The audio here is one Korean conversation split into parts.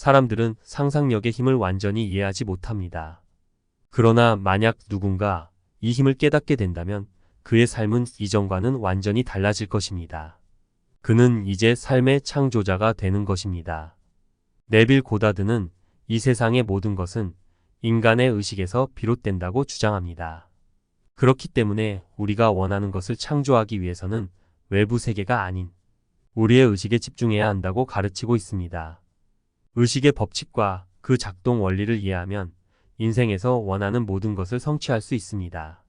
사람들은 상상력의 힘을 완전히 이해하지 못합니다. 그러나 만약 누군가 이 힘을 깨닫게 된다면 그의 삶은 이전과는 완전히 달라질 것입니다. 그는 이제 삶의 창조자가 되는 것입니다. 네빌 고다드는 이 세상의 모든 것은 인간의 의식에서 비롯된다고 주장합니다. 그렇기 때문에 우리가 원하는 것을 창조하기 위해서는 외부 세계가 아닌 우리의 의식에 집중해야 한다고 가르치고 있습니다. 의식의 법칙과 그 작동 원리를 이해하면 인생에서 원하는 모든 것을 성취할 수 있습니다.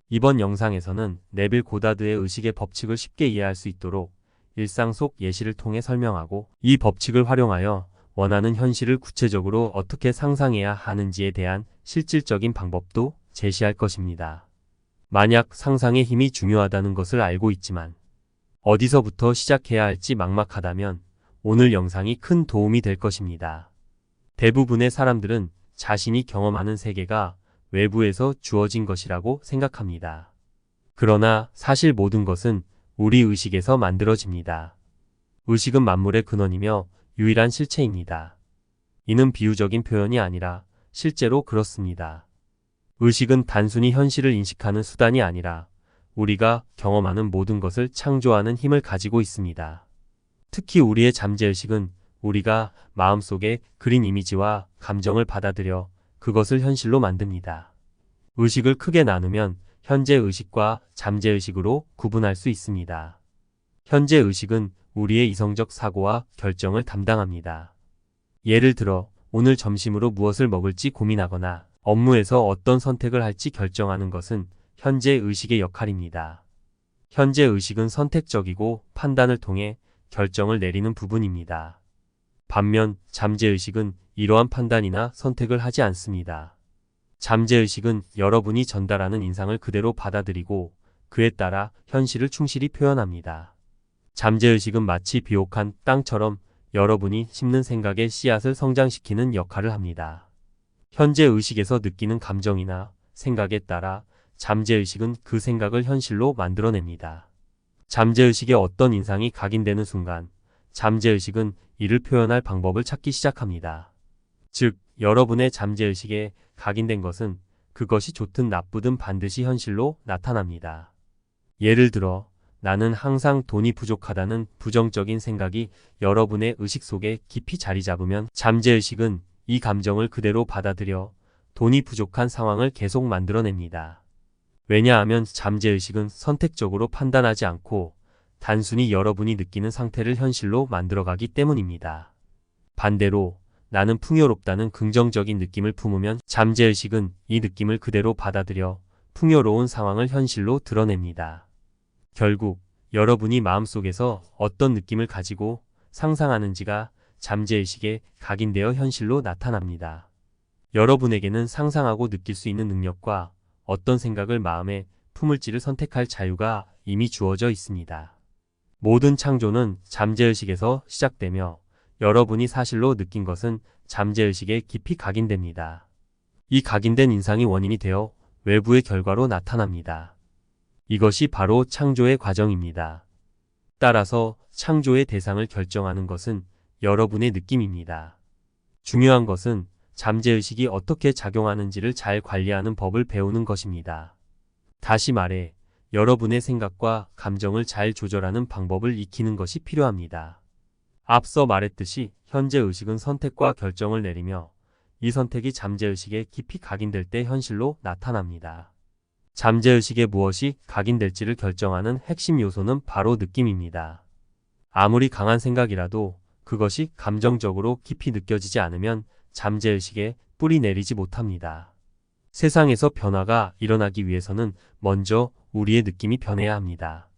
이번 영상에서는 네빌 고다드의 의식의 법칙을 쉽게 이해할 수 있도록 일상 속 예시를 통해 설명하고 이 법칙을 활용하여 원하는 현실을 구체적으로 어떻게 상상해야 하는지에 대한 실질적인 방법도 제시할 것입니다. 만약 상상의 힘이 중요하다는 것을 알고 있지만 어디서부터 시작해야 할지 막막하다면 오늘 영상이 큰 도움이 될 것입니다. 대부분의 사람들은 자신이 경험하는 세계가 외부에서 주어진 것이라고 생각합니다. 그러나 사실 모든 것은 우리 의식에서 만들어집니다. 의식은 만물의 근원이며 유일한 실체입니다. 이는 비유적인 표현이 아니라 실제로 그렇습니다. 의식은 단순히 현실을 인식하는 수단이 아니라 우리가 경험하는 모든 것을 창조하는 힘을 가지고 있습니다. 특히 우리의 잠재의식은 우리가 마음속에 그린 이미지와 감정을 받아들여 그것을 현실로 만듭니다. 의식을 크게 나누면 현재 의식과 잠재 의식으로 구분할 수 있습니다. 현재 의식은 우리의 이성적 사고와 결정을 담당합니다. 예를 들어 오늘 점심으로 무엇을 먹을지 고민하거나 업무에서 어떤 선택을 할지 결정하는 것은 현재 의식의 역할입니다. 현재 의식은 선택적이고 판단을 통해 결정을 내리는 부분입니다. 반면 잠재의식은 이러한 판단이나 선택을 하지 않습니다. 잠재의식은 여러분이 전달하는 인상을 그대로 받아들이고 그에 따라 현실을 충실히 표현합니다. 잠재의식은 마치 비옥한 땅처럼 여러분이 심는 생각의 씨앗을 성장시키는 역할을 합니다. 현재 의식에서 느끼는 감정이나 생각에 따라 잠재의식은 그 생각을 현실로 만들어냅니다. 잠재의식의 어떤 인상이 각인되는 순간 잠재의식은 이를 표현할 방법을 찾기 시작합니다. 즉, 여러분의 잠재의식에 각인된 것은 그것이 좋든 나쁘든 반드시 현실로 나타납니다. 예를 들어 나는 항상 돈이 부족하다는 부정적인 생각이 여러분의 의식 속에 깊이 자리 잡으면 잠재의식은 이 감정을 그대로 받아들여 돈이 부족한 상황을 계속 만들어냅니다. 왜냐하면 잠재의식은 선택적으로 판단하지 않고 단순히 여러분이 느끼는 상태를 현실로 만들어가기 때문입니다. 반대로 나는 풍요롭다는 긍정적인 느낌을 품으면 잠재의식은 이 느낌을 그대로 받아들여 풍요로운 상황을 현실로 드러냅니다. 결국 여러분이 마음속에서 어떤 느낌을 가지고 상상하는지가 잠재의식에 각인되어 현실로 나타납니다. 여러분에게는 상상하고 느낄 수 있는 능력과 어떤 생각을 마음에 품을지를 선택할 자유가 이미 주어져 있습니다. 모든 창조는 잠재의식에서 시작되며 여러분이 사실로 느낀 것은 잠재의식에 깊이 각인됩니다. 이 각인된 인상이 원인이 되어 외부의 결과로 나타납니다. 이것이 바로 창조의 과정입니다. 따라서 창조의 대상을 결정하는 것은 여러분의 느낌입니다. 중요한 것은 잠재의식이 어떻게 작용하는지를 잘 관리하는 법을 배우는 것입니다. 다시 말해, 여러분의 생각과 감정을 잘 조절하는 방법을 익히는 것이 필요합니다. 앞서 말했듯이 현재 의식은 선택과 결정을 내리며 이 선택이 잠재의식에 깊이 각인될 때 현실로 나타납니다. 잠재의식에 무엇이 각인될지를 결정하는 핵심 요소는 바로 느낌입니다. 아무리 강한 생각이라도 그것이 감정적으로 깊이 느껴지지 않으면 잠재의식에 뿌리 내리지 못합니다. 세상에서 변화가 일어나기 위해서는 먼저 우리의 느낌이 변해야 합니다.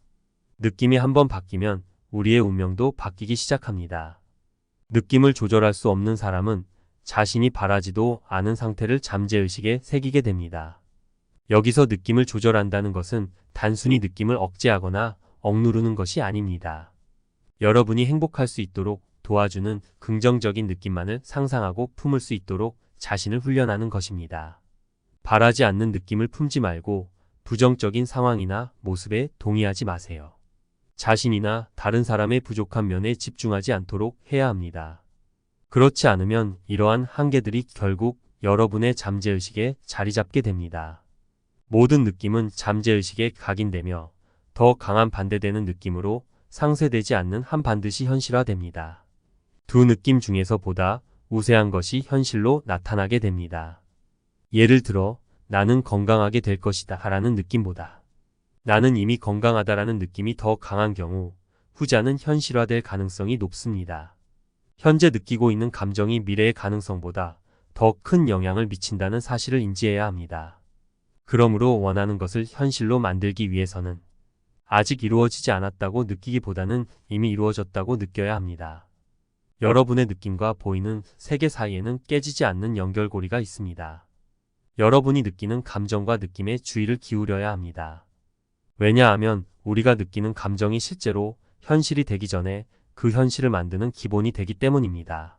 느낌이 한번 바뀌면 우리의 운명도 바뀌기 시작합니다. 느낌을 조절할 수 없는 사람은 자신이 바라지도 않은 상태를 잠재의식에 새기게 됩니다. 여기서 느낌을 조절한다는 것은 단순히 느낌을 억제하거나 억누르는 것이 아닙니다. 여러분이 행복할 수 있도록 도와주는 긍정적인 느낌만을 상상하고 품을 수 있도록 자신을 훈련하는 것입니다. 바라지 않는 느낌을 품지 말고 부정적인 상황이나 모습에 동의하지 마세요. 자신이나 다른 사람의 부족한 면에 집중하지 않도록 해야 합니다. 그렇지 않으면 이러한 한계들이 결국 여러분의 잠재의식에 자리 잡게 됩니다. 모든 느낌은 잠재의식에 각인되며 더 강한 반대되는 느낌으로 상쇄되지 않는 한 반드시 현실화됩니다. 두 느낌 중에서 보다 우세한 것이 현실로 나타나게 됩니다. 예를 들어 나는 건강하게 될 것이다 라는 느낌보다 나는 이미 건강하다라는 느낌이 더 강한 경우 후자는 현실화될 가능성이 높습니다. 현재 느끼고 있는 감정이 미래의 가능성보다 더 큰 영향을 미친다는 사실을 인지해야 합니다. 그러므로 원하는 것을 현실로 만들기 위해서는 아직 이루어지지 않았다고 느끼기보다는 이미 이루어졌다고 느껴야 합니다. 여러분의 느낌과 보이는 세계 사이에는 깨지지 않는 연결고리가 있습니다. 여러분이 느끼는 감정과 느낌에 주의를 기울여야 합니다. 왜냐하면 우리가 느끼는 감정이 실제로 현실이 되기 전에 그 현실을 만드는 기본이 되기 때문입니다.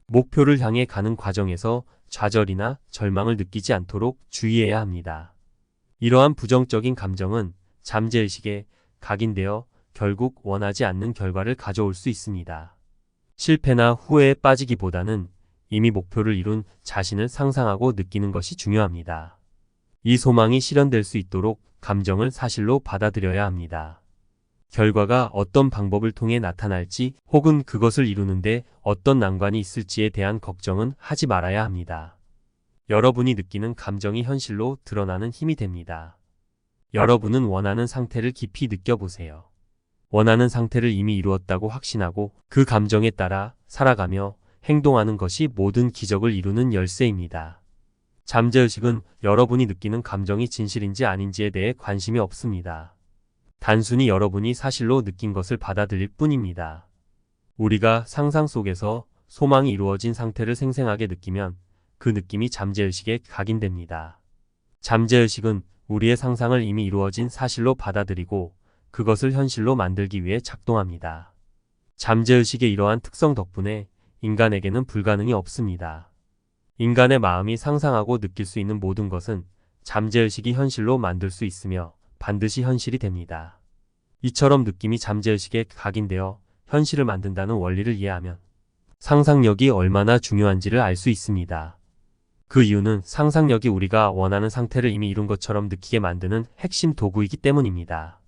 목표를 향해 가는 과정에서 좌절이나 절망을 느끼지 않도록 주의해야 합니다. 이러한 부정적인 감정은 잠재의식에 각인되어 결국 원하지 않는 결과를 가져올 수 있습니다. 실패나 후회에 빠지기보다는 이미 목표를 이룬 자신을 상상하고 느끼는 것이 중요합니다. 이 소망이 실현될 수 있도록 감정을 사실로 받아들여야 합니다. 결과가 어떤 방법을 통해 나타날지 혹은 그것을 이루는데 어떤 난관이 있을지에 대한 걱정은 하지 말아야 합니다. 여러분이 느끼는 감정이 현실로 드러나는 힘이 됩니다. 여러분은 원하는 상태를 깊이 느껴보세요. 원하는 상태를 이미 이루었다고 확신하고 그 감정에 따라 살아가며 행동하는 것이 모든 기적을 이루는 열쇠입니다. 잠재의식은 여러분이 느끼는 감정이 진실인지 아닌지에 대해 관심이 없습니다. 단순히 여러분이 사실로 느낀 것을 받아들일 뿐입니다. 우리가 상상 속에서 소망이 이루어진 상태를 생생하게 느끼면 그 느낌이 잠재의식에 각인됩니다. 잠재의식은 우리의 상상을 이미 이루어진 사실로 받아들이고 그것을 현실로 만들기 위해 작동합니다. 잠재의식의 이러한 특성 덕분에 인간에게는 불가능이 없습니다. 인간의 마음이 상상하고 느낄 수 있는 모든 것은 잠재의식이 현실로 만들 수 있으며 반드시 현실이 됩니다. 이처럼 느낌이 잠재의식에 각인되어 현실을 만든다는 원리를 이해하면 상상력이 얼마나 중요한지를 알 수 있습니다. 그 이유는 상상력이 우리가 원하는 상태를 이미 이룬 것처럼 느끼게 만드는 핵심 도구이기 때문입니다.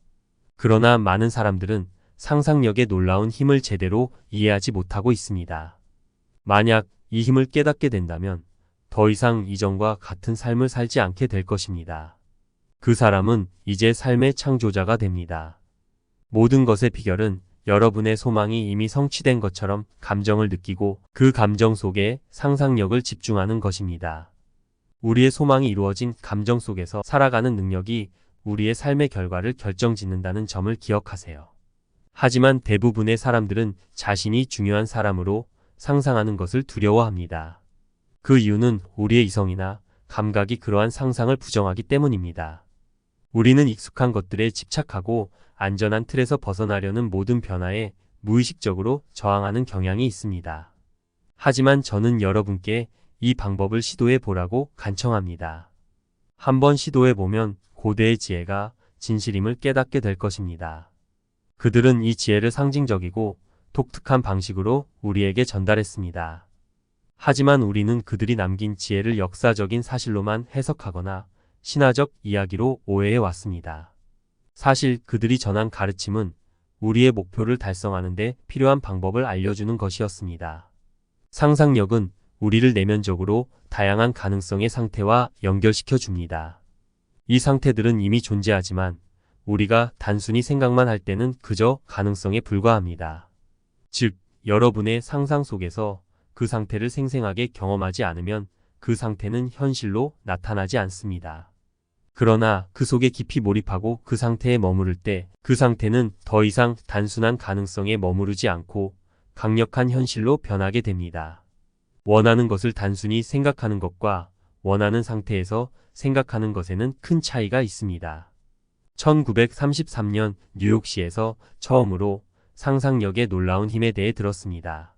그러나 많은 사람들은 상상력의 놀라운 힘을 제대로 이해하지 못하고 있습니다. 만약 이 힘을 깨닫게 된다면 더 이상 이전과 같은 삶을 살지 않게 될 것입니다. 그 사람은 이제 삶의 창조자가 됩니다. 모든 것의 비결은 여러분의 소망이 이미 성취된 것처럼 감정을 느끼고 그 감정 속에 상상력을 집중하는 것입니다. 우리의 소망이 이루어진 감정 속에서 살아가는 능력이 우리의 삶의 결과를 결정짓는다는 점을 기억하세요. 하지만 대부분의 사람들은 자신이 중요한 사람으로 상상하는 것을 두려워합니다. 그 이유는 우리의 이성이나 감각이 그러한 상상을 부정하기 때문입니다. 우리는 익숙한 것들에 집착하고 안전한 틀에서 벗어나려는 모든 변화에 무의식적으로 저항하는 경향이 있습니다. 하지만 저는 여러분께 이 방법을 시도해 보라고 간청합니다. 한번 시도해 보면 고대의 지혜가 진실임을 깨닫게 될 것입니다. 그들은 이 지혜를 상징적이고 독특한 방식으로 우리에게 전달했습니다. 하지만 우리는 그들이 남긴 지혜를 역사적인 사실로만 해석하거나 신화적 이야기로 오해해 왔습니다. 사실 그들이 전한 가르침은 우리의 목표를 달성하는 데 필요한 방법을 알려주는 것이었습니다. 상상력은 우리를 내면적으로 다양한 가능성의 상태와 연결시켜 줍니다. 이 상태들은 이미 존재하지만 우리가 단순히 생각만 할 때는 그저 가능성에 불과합니다. 즉, 여러분의 상상 속에서 그 상태를 생생하게 경험하지 않으면 그 상태는 현실로 나타나지 않습니다. 그러나 그 속에 깊이 몰입하고 그 상태에 머무를 때 그 상태는 더 이상 단순한 가능성에 머무르지 않고 강력한 현실로 변하게 됩니다. 원하는 것을 단순히 생각하는 것과 원하는 상태에서 생각하는 것에는 큰 차이가 있습니다. 1933년 뉴욕시에서 처음으로 상상력의 놀라운 힘에 대해 들었습니다.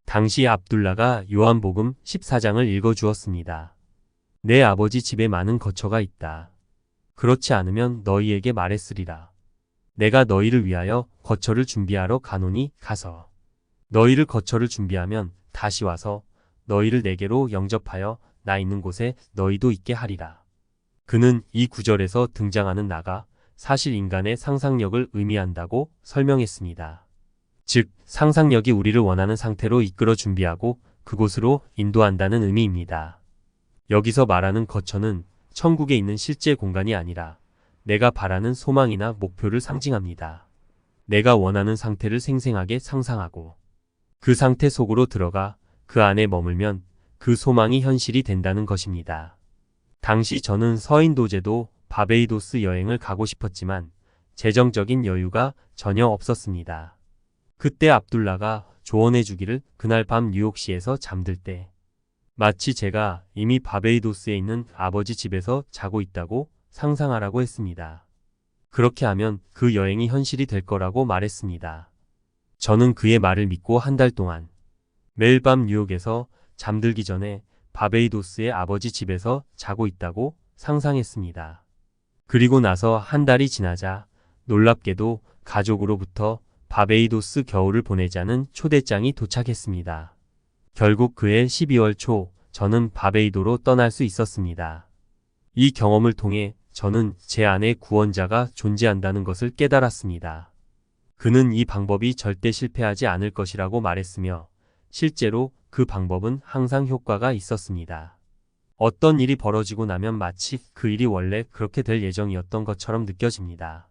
당시 압둘라가 요한복음 14장을 읽어주었습니다. 내 아버지 집에 많은 거처가 있다. 그렇지 않으면 너희에게 말했으리라. 내가 너희를 위하여 거처를 준비하러 가노니 가서 너희를 거처를 준비하면 다시 와서 너희를 내게로 영접하여 나 있는 곳에 너희도 있게 하리라. 그는 이 구절에서 등장하는 나가 사실 인간의 상상력을 의미한다고 설명했습니다. 즉, 상상력이 우리를 원하는 상태로 이끌어 준비하고 그곳으로 인도한다는 의미입니다. 여기서 말하는 거처는 천국에 있는 실제 공간이 아니라 내가 바라는 소망이나 목표를 상징합니다. 내가 원하는 상태를 생생하게 상상하고 그 상태 속으로 들어가 그 안에 머물면 그 소망이 현실이 된다는 것입니다. 당시 저는 서인도제도 바베이도스 여행을 가고 싶었지만 재정적인 여유가 전혀 없었습니다. 그때 압둘라가 조언해 주기를 그날 밤 뉴욕시에서 잠들 때 마치 제가 이미 바베이도스에 있는 아버지 집에서 자고 있다고 상상하라고 했습니다. 그렇게 하면 그 여행이 현실이 될 거라고 말했습니다. 저는 그의 말을 믿고 한 달 동안 매일 밤 뉴욕에서 잠들기 전에 바베이도스의 아버지 집에서 자고 있다고 상상했습니다. 그리고 나서 한 달이 지나자 놀랍게도 가족으로부터 바베이도스 겨울을 보내자는 초대장이 도착했습니다. 결국 그해 12월 초 저는 바베이도로 떠날 수 있었습니다. 이 경험을 통해 저는 제 안에 구원자가 존재한다는 것을 깨달았습니다. 그는 이 방법이 절대 실패하지 않을 것이라고 말했으며 실제로 그 방법은 항상 효과가 있었습니다. 어떤 일이 벌어지고 나면 마치 그 일이 원래 그렇게 될 예정이었던 것처럼 느껴집니다.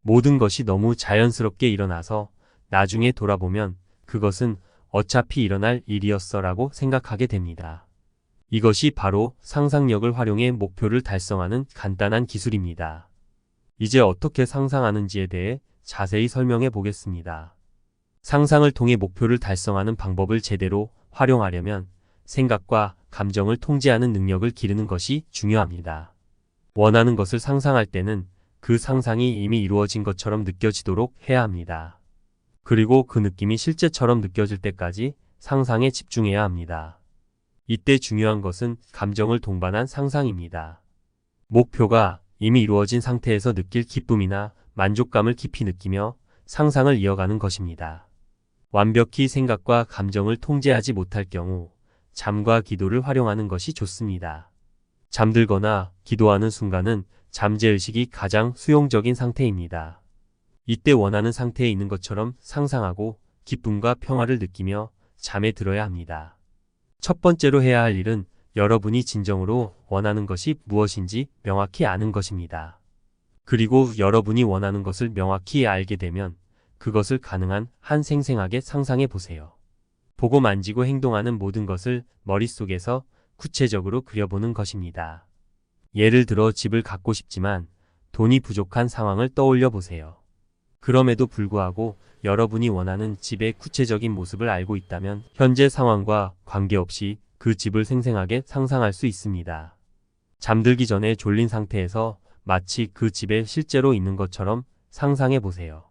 모든 것이 너무 자연스럽게 일어나서 나중에 돌아보면 그것은 어차피 일어날 일이었어라고 생각하게 됩니다. 이것이 바로 상상력을 활용해 목표를 달성하는 간단한 기술입니다. 이제 어떻게 상상하는지에 대해 자세히 설명해 보겠습니다. 상상을 통해 목표를 달성하는 방법을 제대로 활용하려면 생각과 감정을 통제하는 능력을 기르는 것이 중요합니다. 원하는 것을 상상할 때는 그 상상이 이미 이루어진 것처럼 느껴지도록 해야 합니다. 그리고 그 느낌이 실제처럼 느껴질 때까지 상상에 집중해야 합니다. 이때 중요한 것은 감정을 동반한 상상입니다. 목표가 이미 이루어진 상태에서 느낄 기쁨이나 만족감을 깊이 느끼며 상상을 이어가는 것입니다. 완벽히 생각과 감정을 통제하지 못할 경우 잠과 기도를 활용하는 것이 좋습니다. 잠들거나 기도하는 순간은 잠재의식이 가장 수용적인 상태입니다. 이때 원하는 상태에 있는 것처럼 상상하고 기쁨과 평화를 느끼며 잠에 들어야 합니다. 첫 번째로 해야 할 일은 여러분이 진정으로 원하는 것이 무엇인지 명확히 아는 것입니다. 그리고 여러분이 원하는 것을 명확히 알게 되면 그것을 가능한 한 생생하게 상상해 보세요. 보고 만지고 행동하는 모든 것을 머릿속에서 구체적으로 그려보는 것입니다. 예를 들어 집을 갖고 싶지만 돈이 부족한 상황을 떠올려 보세요. 그럼에도 불구하고 여러분이 원하는 집의 구체적인 모습을 알고 있다면 현재 상황과 관계없이 그 집을 생생하게 상상할 수 있습니다. 잠들기 전에 졸린 상태에서 마치 그 집에 실제로 있는 것처럼 상상해 보세요.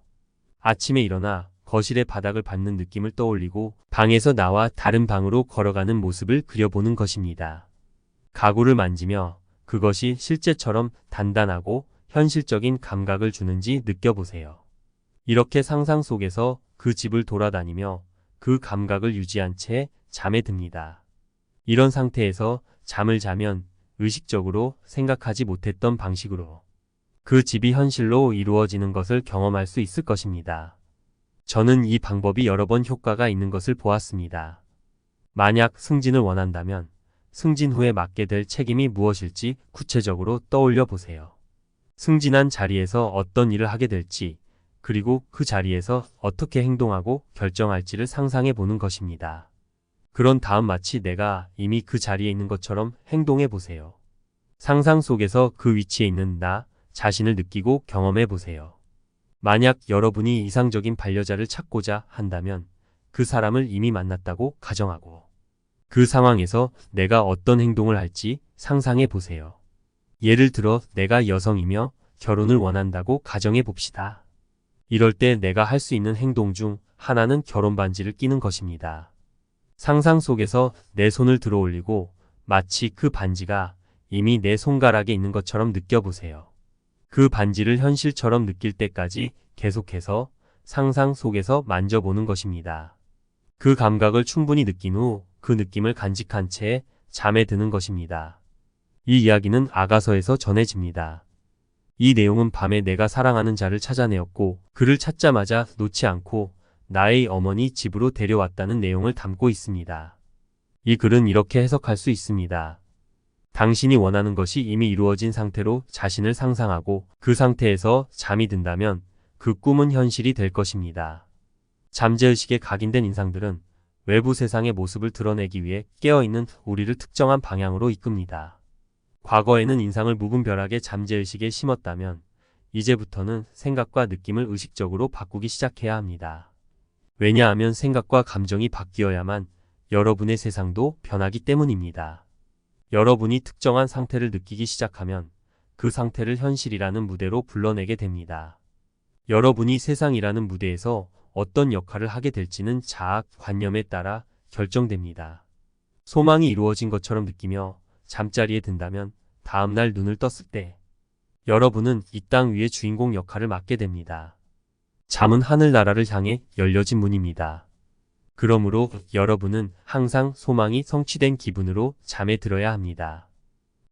아침에 일어나 거실의 바닥을 밟는 느낌을 떠올리고 방에서 나와 다른 방으로 걸어가는 모습을 그려보는 것입니다. 가구를 만지며 그것이 실제처럼 단단하고 현실적인 감각을 주는지 느껴보세요. 이렇게 상상 속에서 그 집을 돌아다니며 그 감각을 유지한 채 잠에 듭니다. 이런 상태에서 잠을 자면 의식적으로 생각하지 못했던 방식으로 그 집이 현실로 이루어지는 것을 경험할 수 있을 것입니다. 저는 이 방법이 여러 번 효과가 있는 것을 보았습니다. 만약 승진을 원한다면 승진 후에 맡게 될 책임이 무엇일지 구체적으로 떠올려 보세요. 승진한 자리에서 어떤 일을 하게 될지, 그리고 그 자리에서 어떻게 행동하고 결정할지를 상상해 보는 것입니다. 그런 다음 마치 내가 이미 그 자리에 있는 것처럼 행동해 보세요. 상상 속에서 그 위치에 있는 나 자신을 느끼고 경험해 보세요. 만약 여러분이 이상적인 반려자를 찾고자 한다면 그 사람을 이미 만났다고 가정하고 그 상황에서 내가 어떤 행동을 할지 상상해 보세요. 예를 들어 내가 여성이며 결혼을 원한다고 가정해 봅시다. 이럴 때 내가 할 수 있는 행동 중 하나는 결혼 반지를 끼는 것입니다. 상상 속에서 내 손을 들어 올리고 마치 그 반지가 이미 내 손가락에 있는 것처럼 느껴보세요. 그 반지를 현실처럼 느낄 때까지 계속해서 상상 속에서 만져보는 것입니다. 그 감각을 충분히 느낀 후 그 느낌을 간직한 채 잠에 드는 것입니다. 이 이야기는 아가서에서 전해집니다. 이 내용은 밤에 내가 사랑하는 자를 찾아내었고 그를 찾자마자 놓지 않고 나의 어머니 집으로 데려왔다는 내용을 담고 있습니다. 이 글은 이렇게 해석할 수 있습니다. 당신이 원하는 것이 이미 이루어진 상태로 자신을 상상하고 그 상태에서 잠이 든다면 그 꿈은 현실이 될 것입니다. 잠재의식에 각인된 인상들은 외부 세상의 모습을 드러내기 위해 깨어있는 우리를 특정한 방향으로 이끕니다. 과거에는 인상을 무분별하게 잠재의식에 심었다면 이제부터는 생각과 느낌을 의식적으로 바꾸기 시작해야 합니다. 왜냐하면 생각과 감정이 바뀌어야만 여러분의 세상도 변하기 때문입니다. 여러분이 특정한 상태를 느끼기 시작하면 그 상태를 현실이라는 무대로 불러내게 됩니다. 여러분이 세상이라는 무대에서 어떤 역할을 하게 될지는 자아 관념에 따라 결정됩니다. 소망이 이루어진 것처럼 느끼며 잠자리에 든다면 다음날 눈을 떴을 때 여러분은 이 땅 위의 주인공 역할을 맡게 됩니다. 잠은 하늘나라를 향해 열려진 문입니다. 그러므로 여러분은 항상 소망이 성취된 기분으로 잠에 들어야 합니다.